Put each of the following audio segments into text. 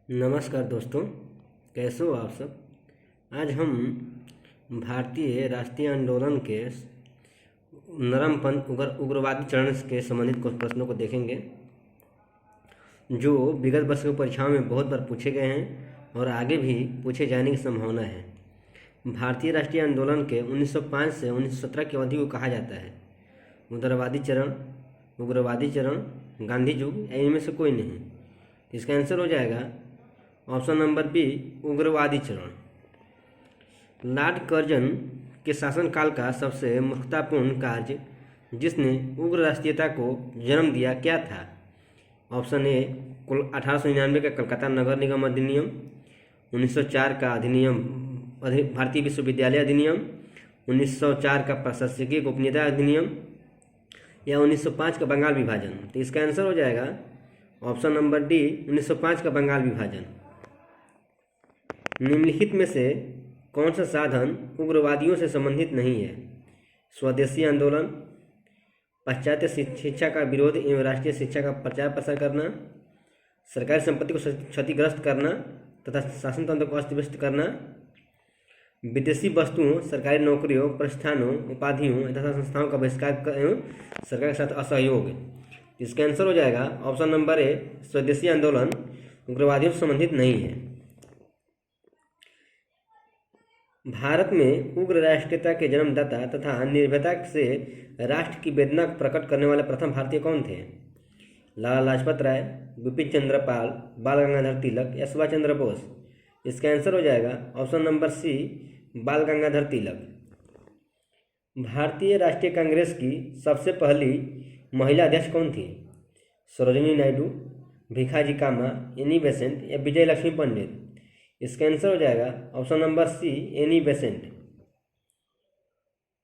नमस्कार दोस्तों, कैसे हो आप सब। आज हम भारतीय राष्ट्रीय आंदोलन के नरमपंथ उग्रवादी चरण के संबंधित कुछ प्रश्नों को देखेंगे जो विगत वर्षों की परीक्षाओं में बहुत बार पूछे गए हैं और आगे भी पूछे जाने की संभावना है। भारतीय राष्ट्रीय आंदोलन के 1905 से 1917 की अवधि को कहा जाता है उदारवादी चरण, उग्रवादी चरण, गांधी युग या इनमें से कोई नहीं। इसका आंसर हो जाएगा ऑप्शन नंबर बी, उग्रवादी चरण। लॉर्ड कर्जन के शासनकाल का सबसे मूर्खतापूर्ण कार्य जिसने उग्र राष्ट्रीयता को जन्म दिया क्या था? ऑप्शन ए, 1899 का कलकत्ता नगर निगम अधिनियम, 1904 का अधिनियम भारतीय विश्वविद्यालय अधिनियम, 1904 का प्रशासकीय गोपनीयता अधिनियम या 1905 का बंगाल विभाजन। तो इसका आंसर हो जाएगा ऑप्शन नंबर डी, 1905 का बंगाल विभाजन। निम्नलिखित में से कौन सा साधन उग्रवादियों से संबंधित नहीं है? स्वदेशी आंदोलन, पाश्चात्य शिक्षा का विरोध एवं राष्ट्रीय शिक्षा का प्रचार प्रसार करना, सरकारी संपत्ति को क्षतिग्रस्त करना तथा शासन तंत्र को अस्त व्यस्त करना, विदेशी वस्तुओं, सरकारी नौकरियों, प्रतिष्ठानों, उपाधियों तथा संस्थाओं का बहिष्कार एवं सरकार के साथ असहयोग। इसका आंसर हो जाएगा ऑप्शन नंबर ए, स्वदेशी आंदोलन उग्रवादियों से संबंधित नहीं है। भारत में उग्र राष्ट्रीयता के जन्मदाता तथा निर्भयता से राष्ट्र की वेदना को प्रकट करने वाले प्रथम भारतीय कौन थे? लाला लाजपत राय, बिपिन चंद्र पाल, बाल गंगाधर तिलक या सुभाष चंद्र बोस। इसका आंसर हो जाएगा ऑप्शन नंबर सी, बाल गंगाधर तिलक। भारतीय राष्ट्रीय कांग्रेस की सबसे पहली महिला अध्यक्ष कौन थी? सरोजिनी नायडू, भिखाजी कामा, एनी बेसेंट या विजय लक्ष्मी पंडित। इसका आंसर हो जाएगा option number C, Annie Besant.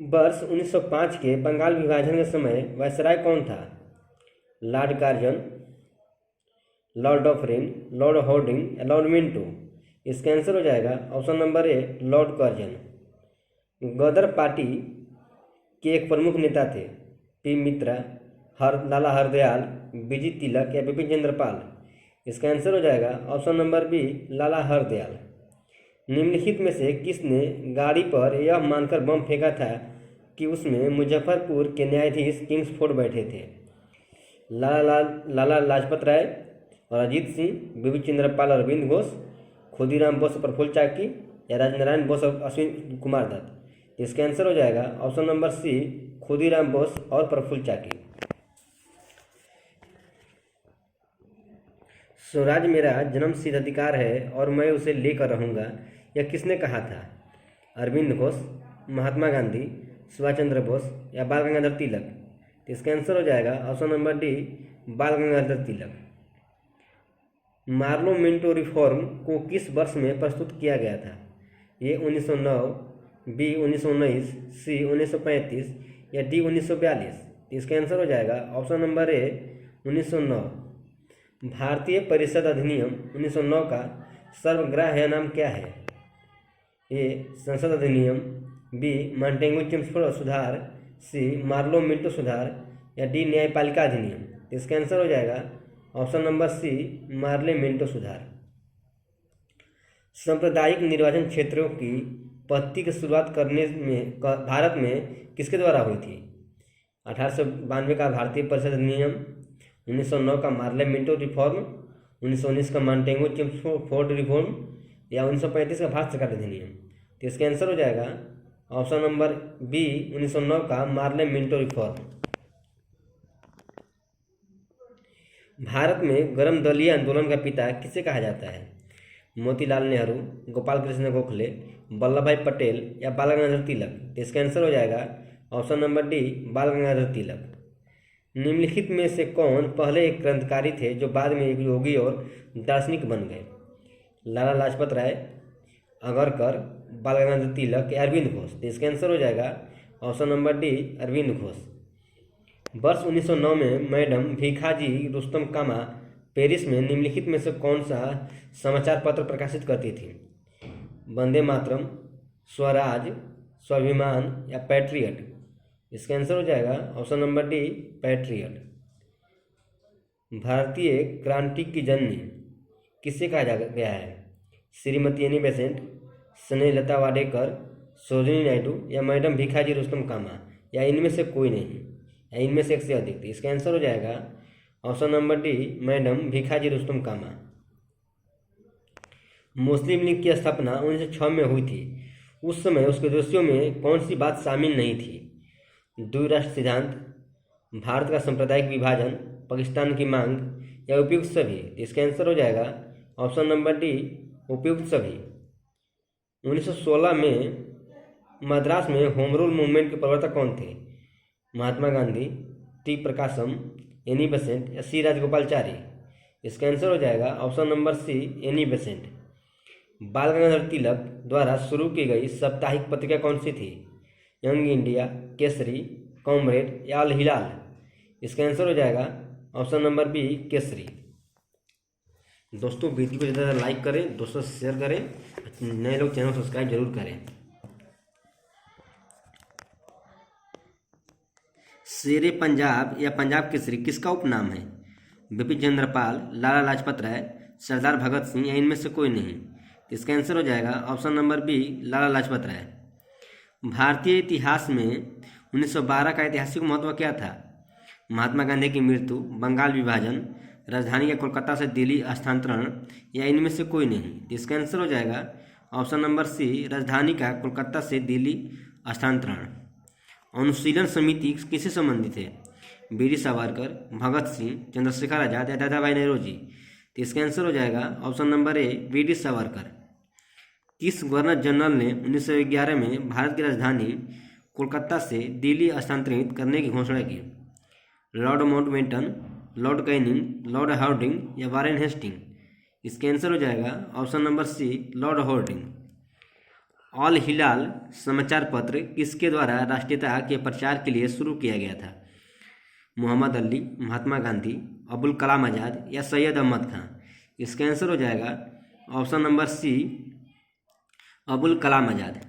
वर्ष 1905 के बंगाल विभाजन के समय वायसराय कौन था? Lord Curzon, Lord Dufferin, Lord Hardinge या लॉर्ड मिंटो। इसका आंसर हो जाएगा option number A, Lord Curzon. Ghadar Party के एक प्रमुख नेता थे पी मित्रा, लाला हरदयाल, बीजी तिलक या बिपिन चंद्र पाल। इसका आंसर हो जाएगा ऑप्शन नंबर बी, लाला हरदयाल। निम्नलिखित में से किसने गाड़ी पर यह मानकर बम फेंका था कि उसमें मुजफ्फरपुर के न्यायाधीश किंग्सफोर्ड बैठे थे? लाला लाजपत राय और अजीत सिंह, बिपिन चंद्र पाल, अरविंद घोष, खुदीराम बोस, प्रफुल्ल चाकी या राजनारायण बोस और अश्विन कुमार दत्त। इसका आंसर हो जाएगा option number C, Khudiram Bose और प्रफुल्ल चाकी। स्वराज मेरा जन्मसिद्ध अधिकार है और मैं उसे लेकर रहूँगा, यह किसने कहा था? अरविंद घोष, महात्मा गांधी, सुभाष चंद्र बोस या बाल गंगाधर तिलक। इसका आंसर हो जाएगा ऑप्शन नंबर डी, बाल गंगाधर तिलक। मार्लो मिंटो रिफॉर्म को किस वर्ष में प्रस्तुत किया गया था? ये 1909, बी 1919, सी 1935 या डी 1942। इसका आंसर हो जाएगा ऑप्शन नंबर ए, 1909। भारतीय परिषद अधिनियम 1909 का सर्वग्राह्य नाम क्या है? ए संसद अधिनियम, बी मॉन्टेगू चेम्सफोर्ड सुधार, सी मार्लो मिंटो सुधार या डी न्यायपालिका अधिनियम। इसका आंसर हो जाएगा option number C, Morley Minto सुधार। सांप्रदायिक निर्वाचन क्षेत्रों की पद्धति की शुरुआत करने में भारत में किसके द्वारा हुई थी? 1892 का भारतीय परिषद अधिनियम, 1909 का मार्ले मिंटो रिफॉर्म, 1919 का मॉन्टेगू चेम्सफोर्ड रिफॉर्म या 1935 का भारत सरकार अधिनियम। तो इसका आंसर हो जाएगा ऑप्शन नंबर बी, 1909 का मार्ले मिंटो रिफॉर्म। भारत में गर्म दलीय आंदोलन का पिता किसे कहा जाता है? मोतीलाल नेहरू, गोपाल कृष्ण गोखले, वल्लभ भाई पटेल या बाल गंगाधर तिलक। इसका आंसर हो जाएगा ऑप्शन नंबर डी, बाल गंगाधर तिलक। निम्नलिखित में से कौन पहले एक क्रांतिकारी थे जो बाद में एक योगी और दार्शनिक बन गए? लाला लाजपत राय, अगरकर, बाल गंगाधर तिलक या अरविंद घोष। इसका आंसर हो जाएगा option number D, Aurobindo Ghosh. वर्ष 1909 में मैडम भिखाजी रुस्तम कामा पेरिस में निम्नलिखित में से कौन सा समाचार पत्र प्रकाशित करती थी? वंदे मातरम, स्वराज, स्वाभिमान या पैट्रियट। इसका आंसर हो जाएगा ऑप्शन नंबर डी, पैट्रियट। भारतीय क्रांति की जननी किससे कहा जा गया है? श्रीमती एनी बेसेंट, स्नेहलता वाडेकर, सरोजिनी नायडू या मैडम भिखाजी रुस्तम कामा, या इनमें से कोई नहीं, या इनमें से एक से अधिक थी। इसका आंसर हो जाएगा option number D, madam Bhikaji Rustom Cama. Muslim League की स्थापना 1906 में हुई थी। उस समय उसके उद्देश्यों में कौन सी बात शामिल नहीं थी? द्विराष्ट्र सिद्धांत, भारत का सांप्रदायिक विभाजन, पाकिस्तान की मांग, या उपयुक्त सभी। इसका आंसर हो जाएगा ऑप्शन नंबर डी, उपयुक्त सभी। 1916 में मद्रास में होम रूल मूवमेंट के प्रवर्तक कौन थे? Mahatma Gandhi, T Prakasam, Annie Besant, या सी राजगोपालचारी। इसका आंसर हो जाएगा option number C, Annie Besant. Bal Gangadhar तिलक द्वारा शुरू की गई साप्ताहिक पत्रिका कौन सी थी? यंग इंडिया, केसरी, कॉमरेड, या अल हिलाल। इसका आंसर हो जाएगा ऑप्शन नंबर बी, केसरी। दोस्तों वीडियो को ज़्यादा लाइक करें, दोस्तों से शेयर करें, नए लोग चैनल सब्सक्राइब जरूर करें। शेरे पंजाब या पंजाब केसरी किसका उपनाम है? बिपिन चंद्रपाल, लाला लाजपत राय, सरदार भगत सिंह, या इनमें से कोई नहीं। इसका आंसर हो जाएगा ऑप्शन नंबर बी, लाला लाजपत राय। भारतीय इतिहास में 1912 का ऐतिहासिक महत्व क्या था? महात्मा गांधी की मृत्यु, बंगाल विभाजन, राजधानी या कोलकाता से दिल्ली स्थानांतरण, या इनमें से कोई नहीं। इसका आंसर हो जाएगा ऑप्शन नंबर सी, राजधानी का कोलकाता से दिल्ली स्थानांतरण। अनुशीलन समिति किससे संबंधित है? वीर सावरकर, भगत सिंह, चंद्रशेखर आजाद, या दादा भाई नेहरू। तो इसका आंसर हो जाएगा ऑप्शन नंबर ए, वीर सावरकर। किस गवर्नर जनरल ने 1911 में भारत की राजधानी कोलकाता से दिल्ली स्थानांतरित करने की घोषणा की? Lord Mountbatten, Lord Canning, Lord Hardinge, या वारेन हेस्टिंग। इसका आंसर हो जाएगा option number C, Lord Hardinge. Al Hilal समाचार पत्र किसके द्वारा राष्ट्रीयता के प्रचार के लिए शुरू किया गया था? मोहम्मद अली, महात्मा गांधी, अबुल कलाम आज़ाद, या सैयद अहमद खां। इसका आंसर हो जाएगा ऑप्शन नंबर सी, अबुल कलाम आज़ाद।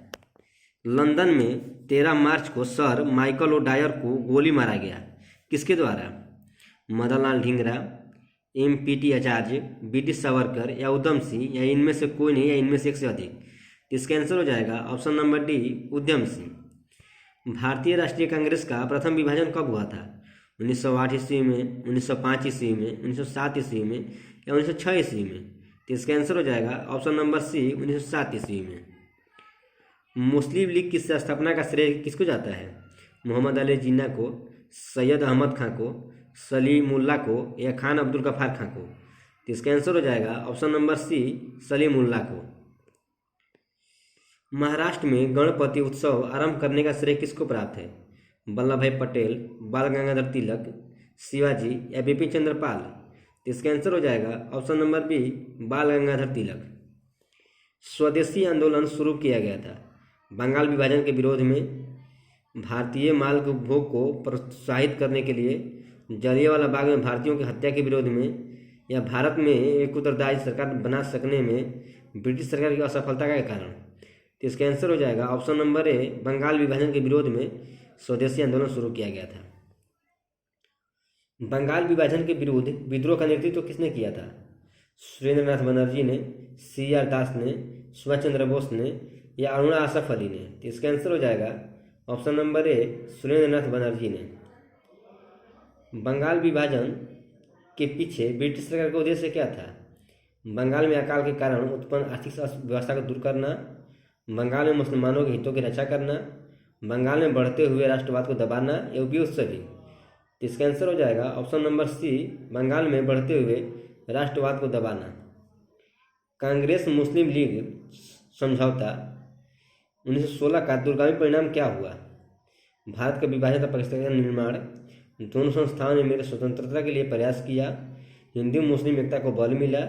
लंदन में 13 मार्च को सर माइकल ओडायर को गोली मारा गया, किसके द्वारा? मदनलाल ढींगरा, M.P.T. आचार्य, B.T. सावरकर, या उधम सिंह, या इनमें से कोई नहीं, या इनमें से एक से अधिक। इसका आंसर हो जाएगा option number D, Udham Singh. भारतीय राष्ट्रीय कांग्रेस का प्रथम विभाजन कब हुआ था? 1908 ईस्वी में, 1905 ईस्वी में, 1907 ईस्वी में, या 1906 ईस्वी में। तो इसका आंसर हो जाएगा ऑप्शन नंबर सी, 1907 ईस्वी में। मुस्लिम लीग की स्थापना का श्रेय किसको जाता है? मोहम्मद अली जिन्ना को, सैयद अहमद खां को, सलीमुल्लाह को, या खान अब्दुल गफ्फार खां को। तो इसका आंसर हो जाएगा ऑप्शन नंबर सी, सलीमुल्लाह को। महाराष्ट्र में गणपति उत्सव आरंभ करने का श्रेय किसको प्राप्त है? वल्लभ भाई पटेल, बाल गंगाधर तिलक, शिवाजी, या बिपिन चंद्रपाल। तो इसका आंसर हो जाएगा ऑप्शन नंबर बी, बाल गंगाधर तिलक। स्वदेशी आंदोलन शुरू किया गया था। बंगाल विभाजन के विरोध में, भारतीय माल के उपभोग को प्रोत्साहित करने के लिए, जलियांवाला बाग में भारतीयों की हत्या के विरोध में, या भारत में एक उत्तरदायी सरकार बना सकने में ब्रिटिश सरकार की असफलता का कारण। तो इसका आंसर हो जाएगा ऑप्शन नंबर ए, बंगाल विभाजन के विरोध में स्वदेशी आंदोलन शुरू किया गया था। बंगाल विभाजन के विरुद्ध विद्रोह का नेतृत्व किसने किया था? सुरेंद्रनाथ बनर्जी ने, C.R. दास ने, सुभाष चंद्र बोस ने, या अरुणा आसफ अली ने। तो इसका आंसर हो जाएगा ऑप्शन नंबर ए, सुरेंद्रनाथ बनर्जी ने। बंगाल विभाजन के पीछे ब्रिटिश सरकार का उद्देश्य क्या था? बंगाल में अकाल के कारण उत्पन्न आर्थिक व्यवस्था को दूर करना, बंगाल में मुसलमानों के हितों की रक्षा करना, बंगाल में बढ़ते हुए राष्ट्रवाद को दबाना, या उपयुक्त सभी। तो इसका आंसर हो जाएगा ऑप्शन नंबर सी, बंगाल में बढ़ते हुए राष्ट्रवाद को दबाना। कांग्रेस मुस्लिम लीग समझौता 1916 का दूरगामी परिणाम क्या हुआ? भारत का विभाजन तथा पाकिस्तान का निर्माण, दोनों संस्थाओं ने मेरे स्वतंत्रता के लिए प्रयास किया, हिंदू मुस्लिम एकता को बल मिला,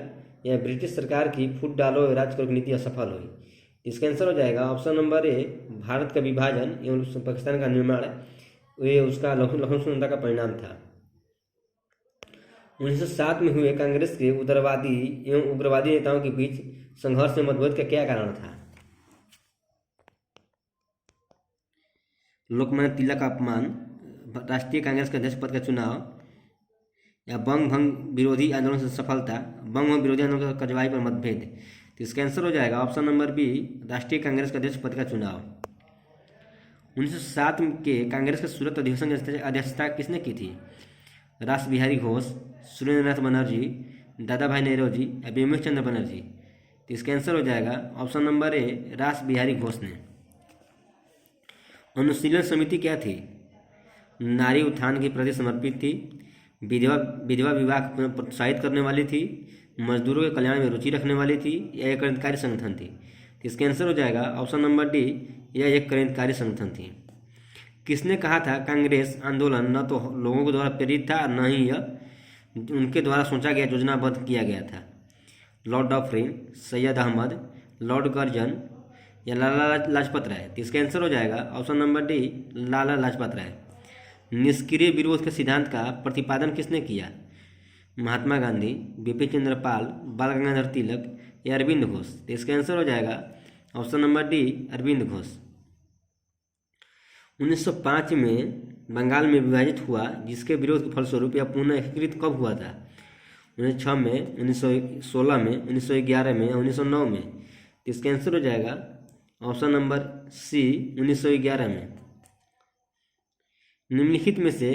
या ब्रिटिश सरकार की फूट डालो राज करो नीति असफल हुई। इसका आंसर हो जाएगा ऑप्शन नंबर ए, भारत का विभाजन एवं पाकिस्तान का निर्माण, ये उसका लखनऊ समझौता का परिणाम था। 1907 में हुए कांग्रेस के उदारवादी एवं उग्रवादी नेताओं के बीच संघर्ष में मतभेद का क्या कारण था? लोकमान्य तिलक का अपमान, राष्ट्रीय कांग्रेस के अध्यक्ष पद का चुनाव, या बंग भंग विरोधी आंदोलन से सफलता, बंग विरोधी आंदोलन कजवाई पर मतभेद। तो इसका आंसर हो जाएगा ऑप्शन नंबर बी, राष्ट्रीय कांग्रेस के अध्यक्ष पद का चुनाव। 1907 के कांग्रेस के सूरत अधिवेशन की अध्यक्षता किसने की थी? रास बिहारी घोष, सुरेंद्रनाथ बनर्जी, दादा भाई नौरोजी या बिमल चंद्र बनर्जी। तो इसका आंसर हो जाएगा ऑप्शन नंबर ए, रास बिहारी घोष ने। अनुशीलन समिति क्या थी? नारी उत्थान के प्रति समर्पित थी, विधवा विधवा विवाह को प्रोत्साहित करने वाली थी, मजदूरों के कल्याण में रुचि रखने वाली थी या एक क्रांतिकारी संगठन थी। तो इसका आंसर हो जाएगा ऑप्शन नंबर डी, यह एक क्रांतिकारी संगठन थी। किसने कहा था कांग्रेस आंदोलन न तो लोगों के द्वारा प्रेरित था न ही यह उनके द्वारा सोचा गया योजनाबद्ध किया गया था? Lord Dufferin, Syed Ahmad, Lord Curzon या लाला लाजपत राय। तो इसका आंसर हो जाएगा option number D, Lala Lajpat Rai. निष्क्रिय विरोध के सिद्धांत का प्रतिपादन किसने किया? महात्मा गांधी, बिपिन चंद्र पाल, बाल गंगाधर तिलक या अरविंद घोष। तो इसका आंसर हो जाएगा option number D, Aurobindo Ghosh. 1905 में बंगाल में विभाजित हुआ, जिसके विरोध के फलस्वरूप यह पुनः एकीकृत कब हुआ था? 1906 में, 1916 में, 1911 में या 1909 में? तो इसका आंसर हो जाएगा ऑप्शन नंबर सी, 1911 में। निम्नलिखित में से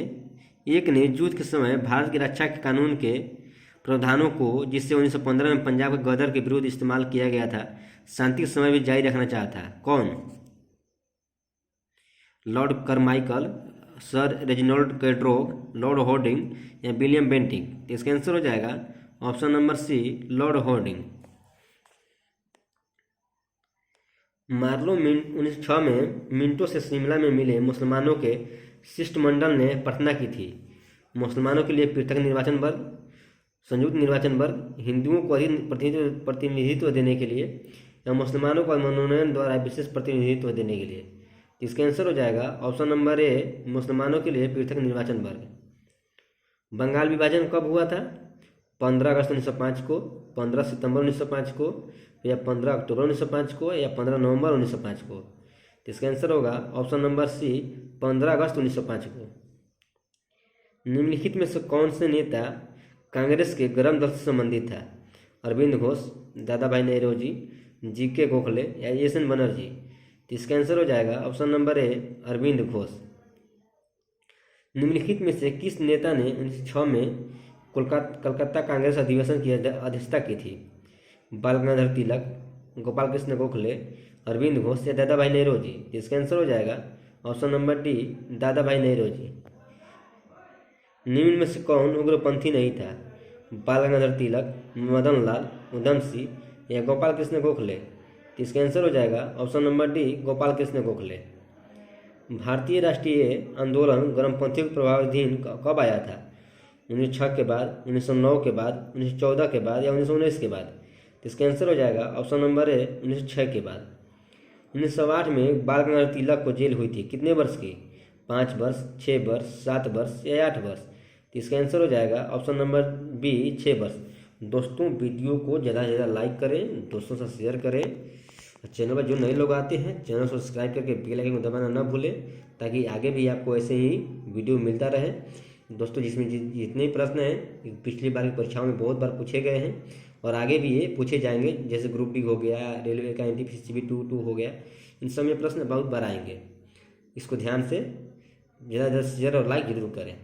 एक ने युद्ध के समय भारत की रक्षा के कानून के प्रावधानों को, जिससे 1915 में पंजाब के गदर के विरुद्ध इस्तेमाल किया गया था, शांति के समय भी जारी रखना चाहा था? कौन? Lord Carmichael, Sir Reginald Craddock, Lord Hardinge या विलियम बेंटिंग। तो इसका आंसर हो जाएगा option number C, Lord Hardinge. Morley 1906 में मिंटो से शिमला में मिले मुसलमानों के शिष्टमंडल ने प्रार्थना की थी मुसलमानों के लिए पृथक निर्वाचन वर्ग, संयुक्त निर्वाचन वर्ग, हिंदुओं को अधिक प्रतिनिधित्व देने के लिए या मुसलमानों को मनोनयन द्वारा विशेष प्रतिनिधित्व देने के लिए? इसका आंसर हो जाएगा ऑप्शन नंबर ए, मुसलमानों के लिए पृथक निर्वाचन वर्ग। बंगाल विभाजन कब हुआ था? 15 अगस्त 1905 को, 15 सितंबर 1905 को या 15 अक्टूबर 1905 को या 15 नवंबर 1905 को? तो इसका आंसर होगा ऑप्शन नंबर सी, 15 अगस्त 1905 को। निम्नलिखित में से कौन से नेता कांग्रेस के गर्म दल से संबंधित था? अरविंद घोष, दादा भाई नौरोजी, जी.के. गोखले या एस.एन. बनर्जी? तो इसका आंसर हो जाएगा option number A, Aurobindo Ghosh. निम्नलिखित में से किस नेता ने 1906 में कलकत्ता कांग्रेस अधिवेशन की अध्यक्षता की थी? बाल गंगाधर तिलक, गोपाल कृष्ण गोखले, अरविंद घोष या दादा भाई नौरोजी? इसका आंसर हो जाएगा ऑप्शन नंबर डी, दादा भाई नौरोजी। निम्न में से कौन उग्रपंथी नहीं था? बाल गंगाधर तिलक, मदन लाल, उधम सिंह या गोपाल कृष्ण गोखले? तो इसका आंसर हो जाएगा option number D, Gopal Krishna Gokhale. भारतीय राष्ट्रीय आंदोलन गर्मपंथियों के प्रभावाधीन कब आया था? 1906 के बाद, 1909 के बाद, 1914 के बाद या 1919 के बाद? तो इसका आंसर हो जाएगा ऑप्शन नंबर ए, 1906 के बाद। 1908 में बाल गंगाधर तिलक को जेल हुई थी, कितने वर्ष की? 5 वर्ष, 6 वर्ष, 7 वर्ष या 8 वर्ष? तो इसका आंसर हो जाएगा ऑप्शन नंबर बी, 6 वर्ष। दोस्तों, वीडियो को ज़्यादा से ज़्यादा लाइक करें, दोस्तों से शेयर करें। चैनल पर जो नए लोग आते हैं, चैनल को सब्सक्राइब करके बेल आइकन को दबाना न भूलें, ताकि आगे भी आपको ऐसे ही वीडियो मिलता रहे। दोस्तों, जिसमें जितने प्रश्न हैं पिछली बार की परीक्षाओं में बहुत बार पूछे गए हैं और आगे भी ये पूछे जाएंगे, जैसे ग्रुप बी हो गया, रेलवे का NTPC 2 हो गया, इन सब में प्रश्न बहुत बार आएंगे। इसको ध्यान से ज़्यादा से ज़्यादा शेयर और लाइक जरूर करें।